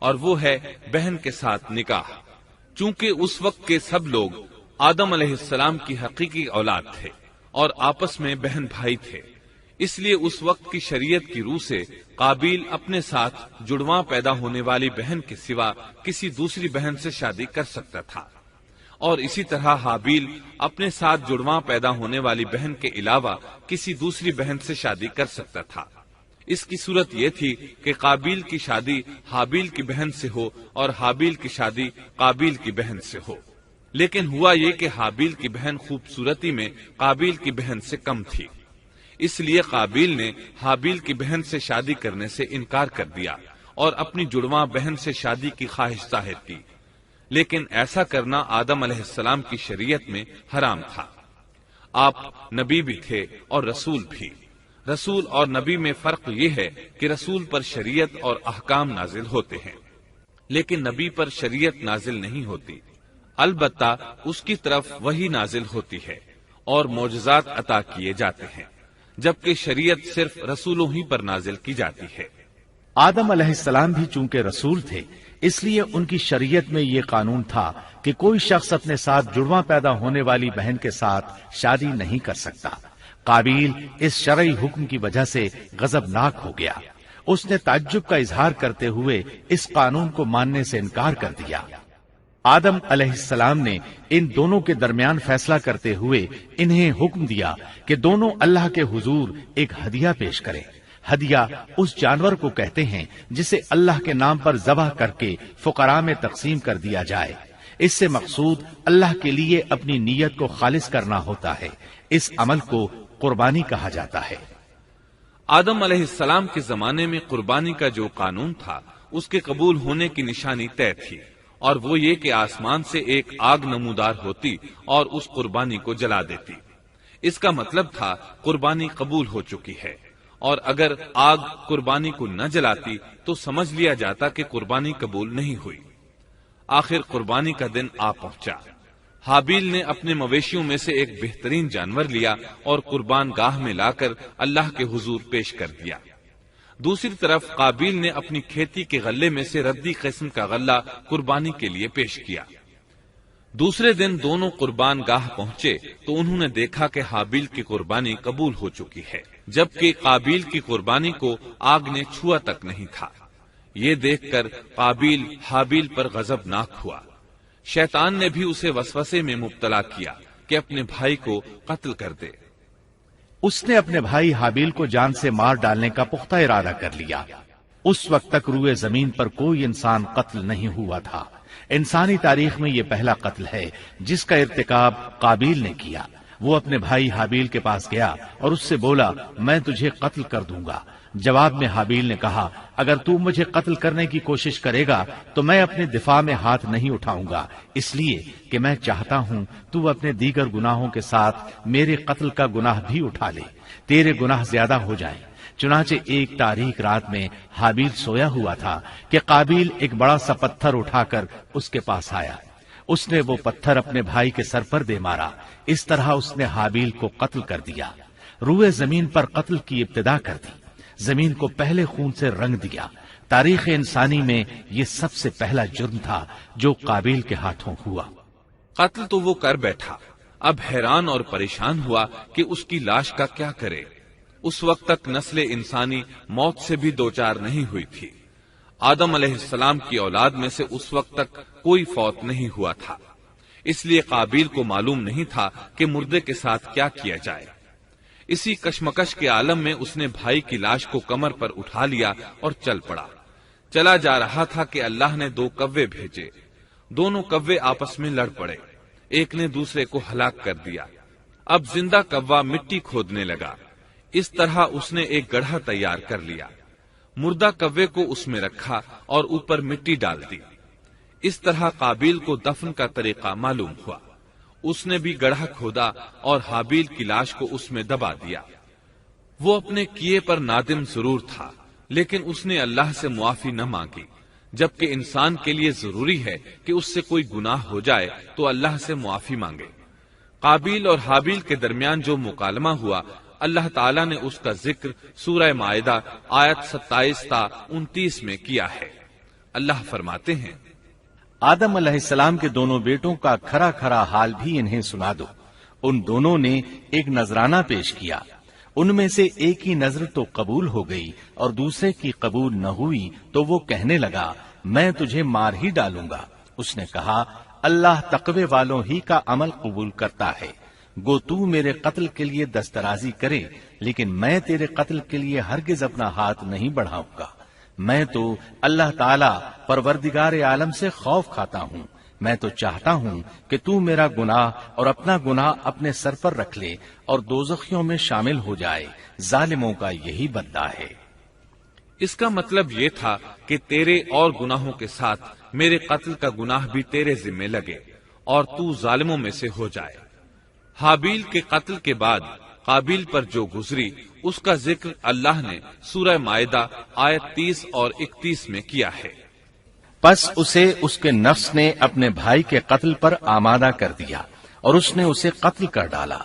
اور وہ ہے بہن کے ساتھ نکاح۔ چونکہ اس وقت کے سب لوگ آدم علیہ السلام کی حقیقی اولاد تھے اور آپس میں بہن بھائی تھے، اس لیے اس وقت کی شریعت کی روح سے قابیل اپنے ساتھ جڑواں پیدا ہونے والی بہن کے سوا کسی دوسری بہن سے شادی کر سکتا تھا، اور اسی طرح حابیل اپنے ساتھ جڑواں پیدا ہونے والی بہن کے علاوہ کسی دوسری بہن سے شادی کر سکتا تھا۔ اس کی صورت یہ تھی کہ قابیل کی شادی حابیل کی بہن سے ہو اور حابیل کی شادی قابیل کی بہن سے ہو، لیکن ہوا یہ کہ حابیل کی بہن خوبصورتی میں قابیل کی بہن سے کم تھی، اس لیے قابیل نے حابیل کی بہن سے شادی کرنے سے انکار کر دیا اور اپنی جڑواں بہن سے شادی کی خواہش ظاہر کی، لیکن ایسا کرنا آدم علیہ السلام کی شریعت میں حرام تھا۔ آپ نبی بھی تھے اور رسول بھی۔ رسول اور نبی میں فرق یہ ہے کہ رسول پر شریعت اور احکام نازل ہوتے ہیں، لیکن نبی پر شریعت نازل نہیں ہوتی، البتہ اس کی طرف وحی نازل ہوتی ہے اور معجزات عطا کیے جاتے ہیں، جبکہ شریعت صرف رسولوں ہی پر نازل کی جاتی ہے۔ آدم علیہ السلام بھی چونکہ رسول تھے، اس لیے ان کی شریعت میں یہ قانون تھا کہ کوئی شخص اپنے ساتھ جڑواں پیدا ہونے والی بہن کے ساتھ شادی نہیں کر سکتا۔ قابیل اس شرعی حکم کی وجہ سے غضبناک ہو گیا، اس نے تعجب کا اظہار کرتے ہوئے اس قانون کو ماننے سے انکار کر دیا۔ آدم علیہ السلام نے ان دونوں کے درمیان فیصلہ کرتے ہوئے انہیں حکم دیا کہ دونوں اللہ کے حضور ایک ہدیہ پیش کریں۔ ہدیہ اس جانور کو کہتے ہیں جسے اللہ کے نام پر ذبح کر کے فقراء میں تقسیم کر دیا جائے۔ اس سے مقصود اللہ کے لیے اپنی نیت کو خالص کرنا ہوتا ہے۔ اس عمل کو قربانی کہا جاتا ہے۔ آدم علیہ السلام کے زمانے میں قربانی کا جو قانون تھا اس کے قبول ہونے کی نشانی طے تھی، اور وہ یہ کہ آسمان سے ایک آگ نمودار ہوتی اور اس قربانی کو جلا دیتی۔ اس کا مطلب تھا قربانی قبول ہو چکی ہے، اور اگر آگ قربانی کو نہ جلاتی تو سمجھ لیا جاتا کہ قربانی قبول نہیں ہوئی۔ آخر قربانی کا دن آ پہنچا۔ حابیل نے اپنے مویشیوں میں سے ایک بہترین جانور لیا اور قربان گاہ میں لا کر اللہ کے حضور پیش کر دیا۔ دوسری طرف قابیل نے اپنی کھیتی کے غلے میں سے ردی قسم کا غلہ قربانی کے لیے پیش کیا۔ دوسرے دن دونوں قربان گاہ پہنچے تو انہوں نے دیکھا کہ حابیل کی قربانی قبول ہو چکی ہے، جبکہ قابیل کی قربانی کو آگ نے چھوا تک نہیں تھا۔ یہ دیکھ کر قابیل حابیل پر غضبناک ہوا۔ شیطان نے بھی اسے وسوسے میں مبتلا کیا کہ اپنے بھائی کو قتل کر دے۔ اس نے اپنے بھائی حابیل کو جان سے مار ڈالنے کا پختہ ارادہ کر لیا۔ اس وقت تک روئے زمین پر کوئی انسان قتل نہیں ہوا تھا۔ انسانی تاریخ میں یہ پہلا قتل ہے جس کا ارتکاب قابیل نے کیا۔ وہ اپنے بھائی حابیل کے پاس گیا اور اس سے بولا، میں تجھے قتل کر دوں گا۔ جواب میں حابیل نے کہا، اگر تو مجھے قتل کرنے کی کوشش کرے گا تو میں اپنے دفاع میں ہاتھ نہیں اٹھاؤں گا، اس لیے کہ میں چاہتا ہوں تو اپنے دیگر گناہوں کے ساتھ میرے قتل کا گناہ بھی اٹھا لے، تیرے گناہ زیادہ ہو جائیں۔ چنانچہ ایک تاریک رات میں حابیل سویا ہوا تھا کہ قابیل ایک بڑا سا پتھر اٹھا کر اس کے پاس آیا۔ اس نے وہ پتھر اپنے بھائی کے سر پر دے مارا۔ اس طرح اس نے حابیل کو قتل کر دیا، روئے زمین پر قتل کی ابتدا کر دی، زمین کو پہلے خون سے رنگ دیا۔ تاریخ انسانی میں یہ سب سے پہلا جرم تھا جو قابیل کے ہاتھوں ہوا۔ قتل تو وہ کر بیٹھا، اب حیران اور پریشان ہوا کہ اس کی لاش کا کیا کرے۔ اس وقت تک نسل انسانی موت سے بھی دوچار نہیں ہوئی تھی۔ آدم علیہ السلام کی اولاد میں سے اس وقت تک کوئی فوت نہیں ہوا تھا، اس لیے قابیل کو معلوم نہیں تھا کہ مردے کے ساتھ کیا کیا جائے۔ اسی کشمکش کے عالم میں اس نے بھائی کی لاش کو کمر پر اٹھا لیا اور چل پڑا۔ چلا جا رہا تھا کہ اللہ نے دو کوے بھیجے، دونوں کوے آپس میں لڑ پڑے، ایک نے دوسرے کو ہلاک کر دیا۔ اب زندہ کوا مٹی کھودنے لگا، اس طرح اس نے ایک گڑھا تیار کر لیا، مردہ کوے کو اس میں رکھا اور اوپر مٹی ڈال دی۔ اس طرح قابیل کو دفن کا طریقہ معلوم ہوا۔ اس نے بھی گڑھا کھودا اور حابیل کی لاش کو اس میں دبا دیا۔ وہ اپنے کیے پر نادم ضرور تھا، لیکن اس نے اللہ سے معافی نہ مانگی، جبکہ انسان کے لیے ضروری ہے کہ اس سے کوئی گناہ ہو جائے تو اللہ سے معافی مانگے۔ قابیل اور حابیل کے درمیان جو مکالمہ ہوا، اللہ تعالیٰ نے اس کا ذکر سورہ مائدہ آیت 27 تا 29 میں کیا ہے۔ اللہ فرماتے ہیں، آدم علیہ السلام کے دونوں بیٹوں کا کھرا کھرا حال بھی انہیں سنا دو۔ ان دونوں نے ایک نذرانہ پیش کیا، ان میں سے ایک کی نذر تو قبول ہو گئی اور دوسرے کی قبول نہ ہوئی، تو وہ کہنے لگا میں تجھے مار ہی ڈالوں گا۔ اس نے کہا اللہ تقوی والوں ہی کا عمل قبول کرتا ہے، گو تو میرے قتل کے لیے دسترازی کرے، لیکن میں تیرے قتل کے لیے ہرگز اپنا ہاتھ نہیں بڑھاؤں گا۔ میں تو اللہ تعالی پروردگار عالم سے خوف کھاتا ہوں، میں تو چاہتا ہوں کہ تو میرا گناہ اور اپنا گناہ اپنے سر پر رکھ لے اور دوزخیوں میں شامل ہو جائے، ظالموں کا یہی بدلہ ہے۔ اس کا مطلب یہ تھا کہ تیرے اور گناہوں کے ساتھ میرے قتل کا گناہ بھی تیرے ذمہ لگے اور تو ظالموں میں سے ہو جائے۔ حابیل کے قتل کے بعد قابیل پر جو گزری اس کا ذکر اللہ نے سورہ مائدہ آیت 30 اور 31 میں کیا ہے۔ پس اسے اس کے نفس نے اپنے بھائی کے قتل پر آمادہ کر دیا اور اس نے اسے قتل کر ڈالا،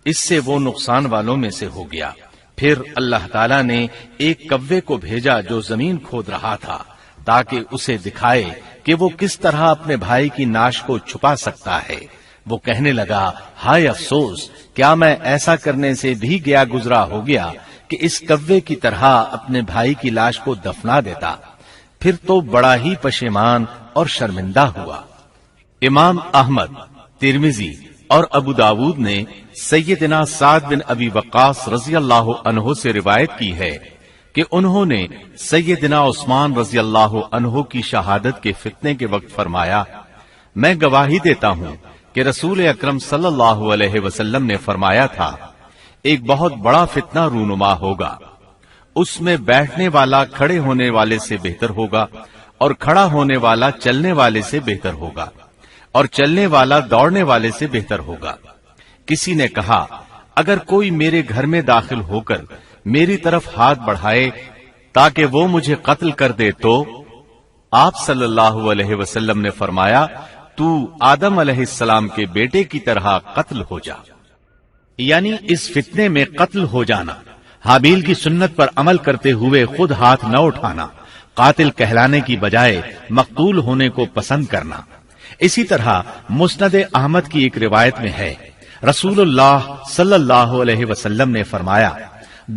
اس سے وہ نقصان والوں میں سے ہو گیا۔ پھر اللہ تعالیٰ نے ایک کوے کو بھیجا جو زمین کھود رہا تھا تاکہ اسے دکھائے کہ وہ کس طرح اپنے بھائی کی ناش کو چھپا سکتا ہے۔ وہ کہنے لگا ہائے افسوس، کیا میں ایسا کرنے سے بھی گیا گزرا ہو گیا کہ اس کوے کی طرح اپنے بھائی کی لاش کو دفنا دیتا۔ پھر تو بڑا ہی پشیمان اور شرمندہ ہوا۔ امام احمد، ترمذی اور ابو داود نے سیدنا سعد بن ابی وقاص رضی اللہ عنہ سے روایت کی ہے کہ انہوں نے سیدنا عثمان رضی اللہ عنہ کی شہادت کے فتنے کے وقت فرمایا، میں گواہی دیتا ہوں کہ رسول اکرم صلی اللہ علیہ وسلم نے فرمایا تھا ایک بہت بڑا فتنہ رونما ہوگا، اس میں بیٹھنے والا کھڑے ہونے والے سے بہتر ہوگا اور کھڑا ہونے والا چلنے والے سے بہتر ہوگا اور چلنے والا دوڑنے والے سے بہتر ہوگا۔ کسی نے کہا اگر کوئی میرے گھر میں داخل ہو کر میری طرف ہاتھ بڑھائے تاکہ وہ مجھے قتل کر دے تو آپ صلی اللہ علیہ وسلم نے فرمایا تو آدم علیہ السلام کے بیٹے کی طرح قتل ہو جا، یعنی اس فتنے میں قتل ہو جانا، حابیل کی سنت پر عمل کرتے ہوئے خود ہاتھ نہ اٹھانا، قاتل کہلانے کی بجائے مقتول ہونے کو پسند کرنا۔ اسی طرح مسند احمد کی ایک روایت میں ہے رسول اللہ صلی اللہ علیہ وسلم نے فرمایا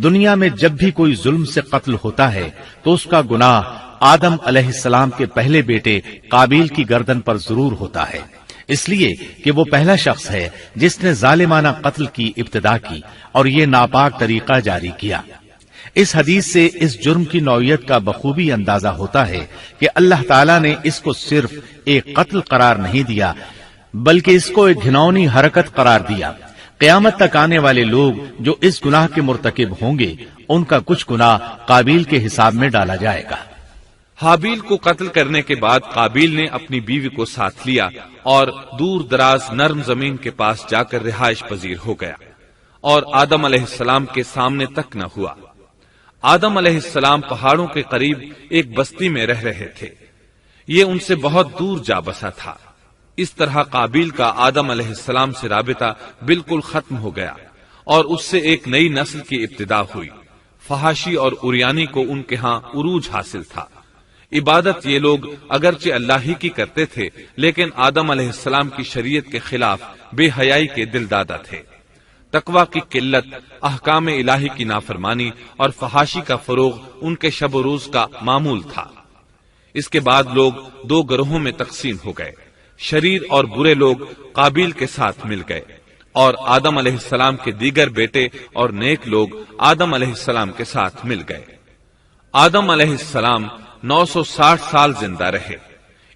دنیا میں جب بھی کوئی ظلم سے قتل ہوتا ہے تو اس کا گناہ آدم علیہ السلام کے پہلے بیٹے قابیل کی گردن پر ضرور ہوتا ہے، اس لیے کہ وہ پہلا شخص ہے جس نے ظالمانہ قتل کی ابتدا کی اور یہ ناپاک طریقہ جاری کیا۔ اس حدیث سے اس جرم کی نوعیت کا بخوبی اندازہ ہوتا ہے کہ اللہ تعالیٰ نے اس کو صرف ایک قتل قرار نہیں دیا بلکہ اس کو ایک گھناؤنی حرکت قرار دیا۔ قیامت تک آنے والے لوگ جو اس گناہ کے مرتکب ہوں گے ان کا کچھ گناہ قابیل کے حساب میں ڈالا جائے گا۔ حابیل کو قتل کرنے کے بعد قابیل نے اپنی بیوی کو ساتھ لیا اور دور دراز نرم زمین کے پاس جا کر رہائش پذیر ہو گیا اور آدم علیہ السلام کے سامنے تک نہ ہوا۔ آدم علیہ السلام پہاڑوں کے قریب ایک بستی میں رہ رہے تھے، یہ ان سے بہت دور جا بسا تھا۔ اس طرح قابیل کا آدم علیہ السلام سے رابطہ بالکل ختم ہو گیا اور اس سے ایک نئی نسل کی ابتدا ہوئی۔ فحاشی اور اریانی کو ان کے ہاں عروج حاصل تھا۔ عبادت یہ لوگ اگرچہ اللہ ہی کی کرتے تھے لیکن آدم علیہ السلام کی شریعت کے خلاف بے حیائی کے دل دادا تھے۔ تقوی کی قلت، احکام الہی کی نافرمانی اور فحاشی کا فروغ ان کے شب و روز کا معمول تھا۔ اس کے بعد لوگ دو گروہوں میں تقسیم ہو گئے، شریر اور برے لوگ قابیل کے ساتھ مل گئے اور آدم علیہ السلام کے دیگر بیٹے اور نیک لوگ آدم علیہ السلام کے ساتھ مل گئے۔ آدم علیہ السلام 960 سال زندہ رہے۔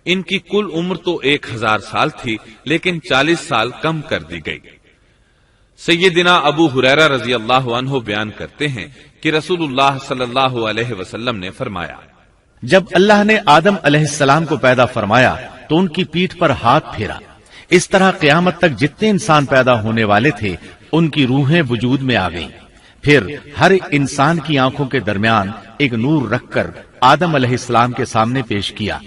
ان کی کل عمر تو 1000 سال تھی لیکن 40 سال کم کر دی گئی۔ سیدنا ابو ہریرہ رضی اللہ عنہ بیان کرتے ہیں کہ رسول اللہ صلی اللہ علیہ وسلم نے فرمایا جب اللہ نے آدم علیہ السلام کو پیدا فرمایا تو ان کی پیٹھ پر ہاتھ پھیرا، اس طرح قیامت تک جتنے انسان پیدا ہونے والے تھے ان کی روحیں وجود میں آ گئیں۔ پھر ہر انسان کی آنکھوں کے درمیان ایک نور رکھ کر آدم علیہ السلام کے سامنے پیش کیا۔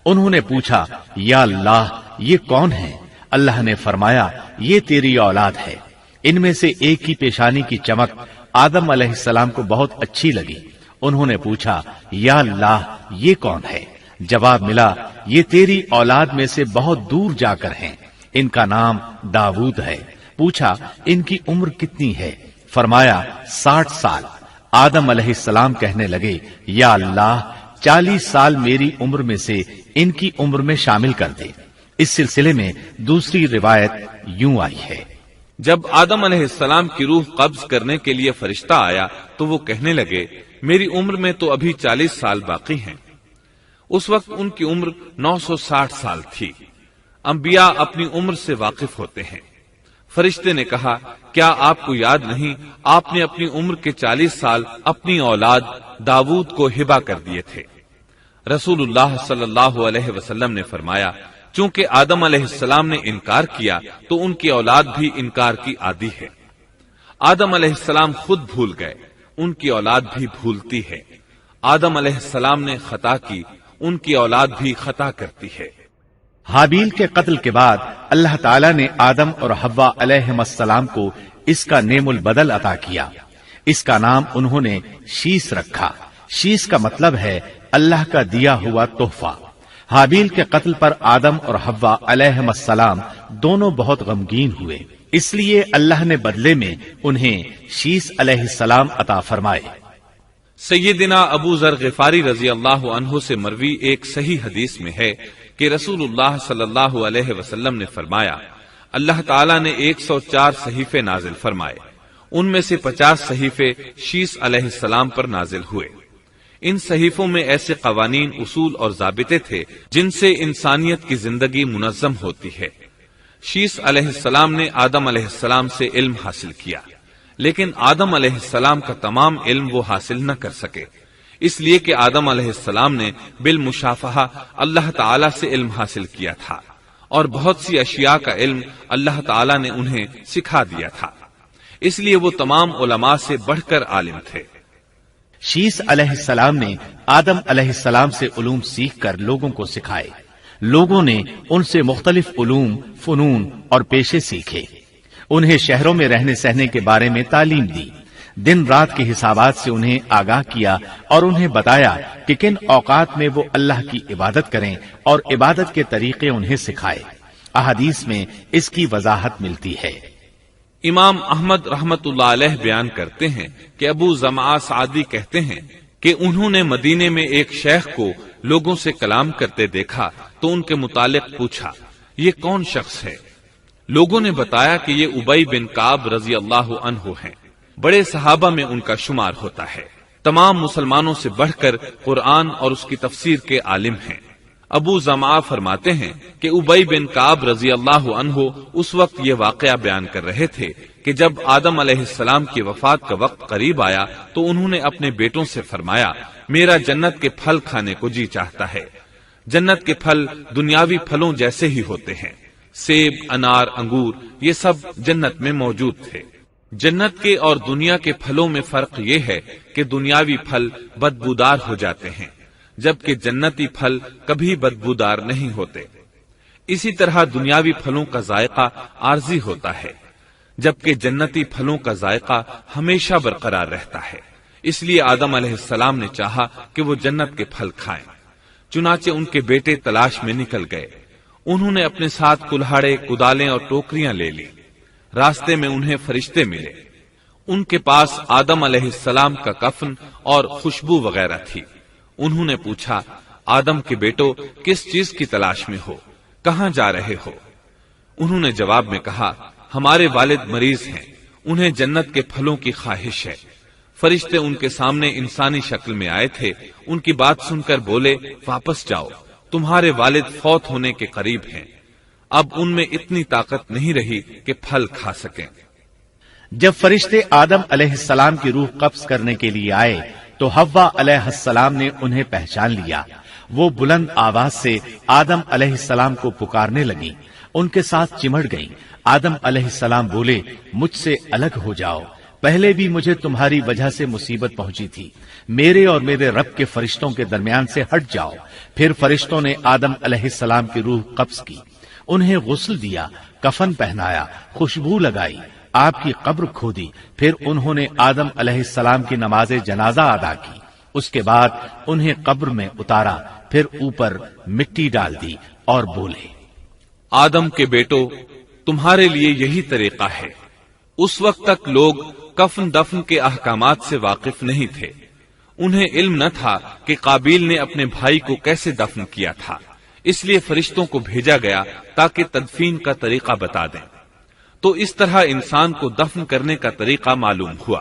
انہوں نے پوچھا یا اللہ یہ کون ہے؟ اللہ نے فرمایا یہ تیری اولاد ہے۔ ان میں سے ایک کی پیشانی کی چمک آدم علیہ السلام کو بہت اچھی لگی۔ انہوں نے پوچھا یا اللہ یہ کون ہے؟ جواب ملا، یہ تیری اولاد میں سے بہت دور جا کر ہیں، ان کا نام داؤد ہے۔ پوچھا ان کی عمر کتنی ہے؟ فرمایا 60 سال۔ آدم علیہ السلام کہنے لگے، یا اللہ 40 سال میری عمر میں سے ان کی عمر میں شامل کر دے۔ اس سلسلے میں دوسری روایت یوں آئی ہے، جب آدم علیہ السلام کی روح قبض کرنے کے لیے فرشتہ آیا تو وہ کہنے لگے، میری عمر میں تو ابھی 40 سال باقی ہیں۔ اس وقت ان کی عمر 960 سال تھی۔ انبیاء اپنی عمر سے واقف ہوتے ہیں۔ فرشتے نے کہا، کیا آپ کو یاد نہیں آپ نے اپنی عمر کے 40 سال اپنی اولاد داؤد کو ہبہ کر دیے تھے؟ رسول اللہ صلی اللہ علیہ وسلم نے فرمایا، چونکہ آدم علیہ السلام نے انکار کیا تو ان کی اولاد بھی انکار کی عادی ہے۔ آدم علیہ السلام خود بھول گئے، ان کی اولاد بھی بھولتی ہے۔ آدم علیہ السلام نے خطا کی، ان کی اولاد بھی خطا کرتی ہے۔ حابیل کے قتل کے بعد اللہ تعالیٰ نے آدم اور حوا علیہم السلام کو اس کا نعم البدل عطا کیا۔ اس کا نام انہوں نے شیس رکھا۔ شیس کا مطلب ہے اللہ کا دیا ہوا تحفہ۔ حابیل کے قتل پر آدم اور حوا علیہم السلام دونوں بہت غمگین ہوئے، اس لیے اللہ نے بدلے میں انہیں شیس علیہ السلام عطا فرمائے۔ سیدنا ابو ذر غفاری رضی اللہ عنہ سے مروی ایک صحیح حدیث میں ہے کہ رسول اللہ صلی اللہ علیہ وسلم نے فرمایا، اللہ تعالیٰ نے 104 صحیفے نازل فرمائے، ان میں سے 50 صحیفے شیس علیہ السلام پر نازل ہوئے۔ ان صحیفوں میں ایسے قوانین، اصول اور ضابطے تھے جن سے انسانیت کی زندگی منظم ہوتی ہے۔ شیس علیہ السلام نے آدم علیہ السلام سے علم حاصل کیا، لیکن آدم علیہ السلام کا تمام علم وہ حاصل نہ کر سکے، اس لیے کہ آدم علیہ السلام نے بالمشافہہ اللہ تعالی سے علم حاصل کیا تھا، اور بہت سی اشیاء کا علم اللہ تعالی نے انہیں سکھا دیا تھا، اس لیے وہ تمام علماء سے بڑھ کر عالم تھے۔ شیس علیہ السلام نے آدم علیہ السلام سے علوم سیکھ کر لوگوں کو سکھائے۔ لوگوں نے ان سے مختلف علوم، فنون اور پیشے سیکھے۔ انہیں شہروں میں رہنے سہنے کے بارے میں تعلیم دی، دن رات کے حسابات سے انہیں آگاہ کیا اور انہیں بتایا کہ کن اوقات میں وہ اللہ کی عبادت کریں اور عبادت کے طریقے انہیں سکھائے۔ احادیث میں اس کی وضاحت ملتی ہے۔ امام احمد رحمت اللہ علیہ بیان کرتے ہیں کہ ابو زمعہ سعدی کہتے ہیں کہ انہوں نے مدینے میں ایک شیخ کو لوگوں سے کلام کرتے دیکھا تو ان کے متعلق پوچھا، یہ کون شخص ہے؟ لوگوں نے بتایا کہ یہ ابی بن کعب رضی اللہ عنہ ہیں، بڑے صحابہ میں ان کا شمار ہوتا ہے، تمام مسلمانوں سے بڑھ کر قرآن اور اس کی تفسیر کے عالم ہیں۔ ابو زمعہ فرماتے ہیں کہ ابی بن کعب رضی اللہ عنہ اس وقت یہ واقعہ بیان کر رہے تھے کہ جب آدم علیہ السلام کی وفات کا وقت قریب آیا تو انہوں نے اپنے بیٹوں سے فرمایا، میرا جنت کے پھل کھانے کو جی چاہتا ہے۔ جنت کے پھل دنیاوی پھلوں جیسے ہی ہوتے ہیں، سیب، انار، انگور، یہ سب جنت میں موجود تھے۔ جنت کے اور دنیا کے پھلوں میں فرق یہ ہے کہ دنیاوی پھل بدبودار ہو جاتے ہیں، جبکہ جنتی پھل کبھی بدبودار نہیں ہوتے۔ اسی طرح دنیاوی پھلوں کا ذائقہ عارضی ہوتا ہے، جبکہ جنتی پھلوں کا ذائقہ ہمیشہ برقرار رہتا ہے۔ اس لیے آدم علیہ السلام نے چاہا کہ وہ جنت کے پھل کھائیں، چنانچہ ان کے بیٹے تلاش میں نکل گئے۔ انہوں نے اپنے ساتھ کلہاڑے، کدالیں اور ٹوکریاں لے لی۔ راستے میں انہیں فرشتے ملے، ان کے پاس آدم علیہ السلام کا کفن اور خوشبو وغیرہ تھی۔ انہوں نے پوچھا، آدم کے بیٹو، کس چیز کی تلاش میں ہو؟ کہاں جا رہے ہو؟ انہوں نے جواب میں کہا، ہمارے والد مریض ہیں، انہیں جنت کے پھلوں کی خواہش ہے۔ فرشتے ان کے سامنے انسانی شکل میں آئے تھے، ان کی بات سن کر بولے، واپس جاؤ، تمہارے والد فوت ہونے کے قریب ہیں، اب ان میں اتنی طاقت نہیں رہی کہ پھل کھا سکیں۔ جب فرشتے آدم علیہ السلام کی روح قبض کرنے کے لیے آئے تو حوا علیہ السلام نے انہیں پہچان لیا۔ وہ بلند آواز سے آدم علیہ السلام کو پکارنے لگی، ان کے ساتھ چمٹ گئیں۔ آدم علیہ السلام بولے، مجھ سے الگ ہو جاؤ، پہلے بھی مجھے تمہاری وجہ سے مصیبت پہنچی تھی، میرے اور میرے رب کے فرشتوں کے درمیان سے ہٹ جاؤ۔ پھر فرشتوں نے آدم علیہ السلام کی روح قبض کی، انہیں غسل دیا، کفن پہنایا، خوشبو لگائی، آپ کی قبر کھودی، پھر انہوں نے آدم علیہ السلام کی نماز جنازہ ادا کی۔ اس کے بعد انہیں قبر میں اتارا، پھر اوپر مٹی ڈال دی اور بولے، آدم کے بیٹو، تمہارے لیے یہی طریقہ ہے۔ اس وقت تک لوگ کفن دفن کے احکامات سے واقف نہیں تھے، انہیں علم نہ تھا کہ قابیل نے اپنے بھائی کو کیسے دفن کیا تھا، اس لیے فرشتوں کو بھیجا گیا تاکہ تدفین کا طریقہ بتا دیں۔ تو اس طرح انسان کو دفن کرنے کا طریقہ معلوم ہوا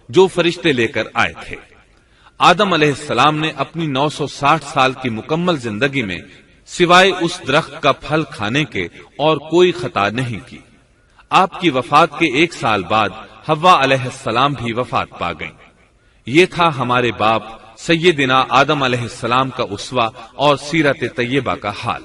جو فرشتے لے کر آئے تھے۔ آدم علیہ السلام نے اپنی 960 سال کی مکمل زندگی میں سوائے اس درخت کا پھل کھانے کے اور کوئی خطا نہیں کی۔ آپ کی وفات کے 1 سال بعد حوا علیہ السلام بھی وفات پا گئیں۔ یہ تھا ہمارے باپ سیدنا آدم علیہ السلام کا اسوہ اور سیرت طیبہ کا حال۔